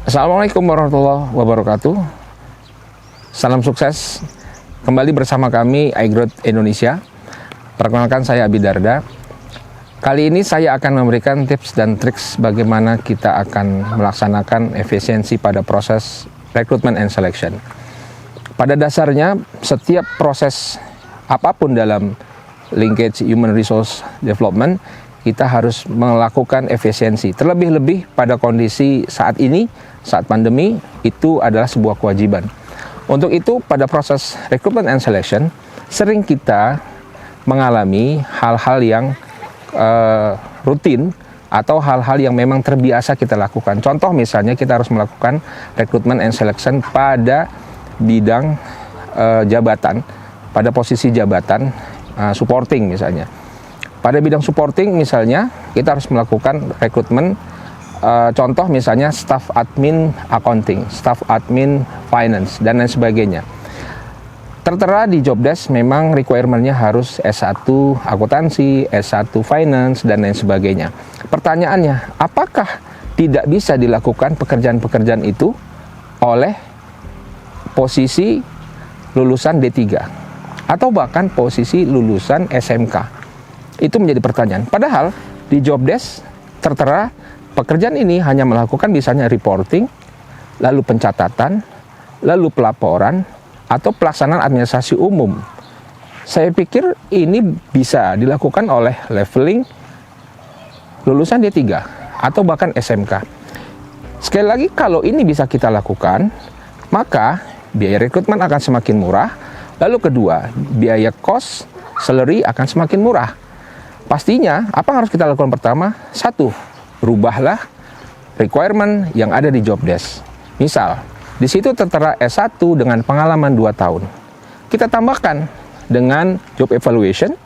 Assalamualaikum warahmatullahi wabarakatuh. Salam sukses. Kembali bersama kami iGrowth Indonesia. Perkenalkan, saya Abi Darda. Kali ini saya akan memberikan tips dan triks bagaimana kita akan melaksanakan efisiensi pada proses recruitment and selection. Pada dasarnya, setiap proses apapun dalam linkage human resource development, kita harus melakukan efisiensi. Terlebih-lebih pada kondisi saat ini, saat pandemi, itu adalah sebuah kewajiban. Untuk itu, pada proses recruitment and selection, sering kita mengalami hal-hal yang rutin atau hal-hal yang memang terbiasa kita lakukan. Contoh misalnya kita harus melakukan recruitment and selection pada bidang jabatan, pada posisi jabatan supporting misalnya. Pada bidang supporting misalnya kita harus melakukan rekrutmen, contoh misalnya staff admin accounting, staff admin finance, dan lain sebagainya. Tertera di job desk memang requirement-nya harus S1 akuntansi, S1 finance, dan lain sebagainya. Pertanyaannya, apakah tidak bisa dilakukan pekerjaan-pekerjaan itu oleh posisi lulusan D3 atau bahkan posisi lulusan SMK? Itu menjadi pertanyaan. Padahal di job desk tertera pekerjaan ini hanya melakukan misalnya reporting, lalu pencatatan, lalu pelaporan, atau pelaksanaan administrasi umum. Saya pikir ini bisa dilakukan oleh leveling lulusan D3 atau bahkan SMK. Sekali lagi, kalau ini bisa kita lakukan, maka biaya rekrutmen akan semakin murah. Lalu kedua, biaya cost salary akan semakin murah. Pastinya, apa yang harus kita lakukan pertama? Satu, rubahlah requirement yang ada di job desk. Misal, di situ tertera S1 dengan pengalaman 2 tahun. Kita tambahkan dengan job evaluation,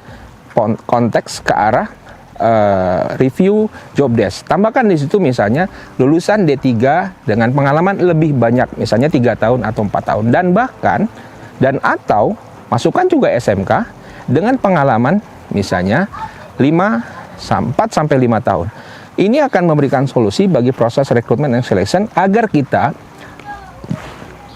konteks ke arah review job desk. Tambahkan di situ misalnya lulusan D3 dengan pengalaman lebih banyak, misalnya 3 tahun atau 4 tahun. Dan bahkan, atau masukkan juga SMK dengan pengalaman misalnya 4-5 tahun. Ini akan memberikan solusi bagi proses rekrutmen and selection agar kita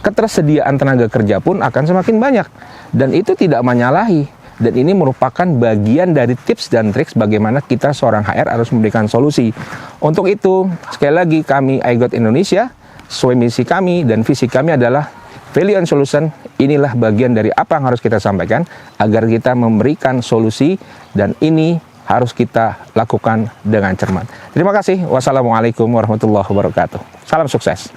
ketersediaan tenaga kerja pun akan semakin banyak, dan itu tidak menyalahi, dan ini merupakan bagian dari tips dan triks bagaimana kita seorang HR harus memberikan solusi. Untuk itu, sekali lagi kami iGrowth Indonesia, sesuai misi kami dan visi kami adalah value and solution. Inilah bagian dari apa yang harus kita sampaikan agar kita memberikan solusi, dan ini harus kita lakukan dengan cermat. Terima kasih. Wassalamualaikum warahmatullahi wabarakatuh. Salam sukses.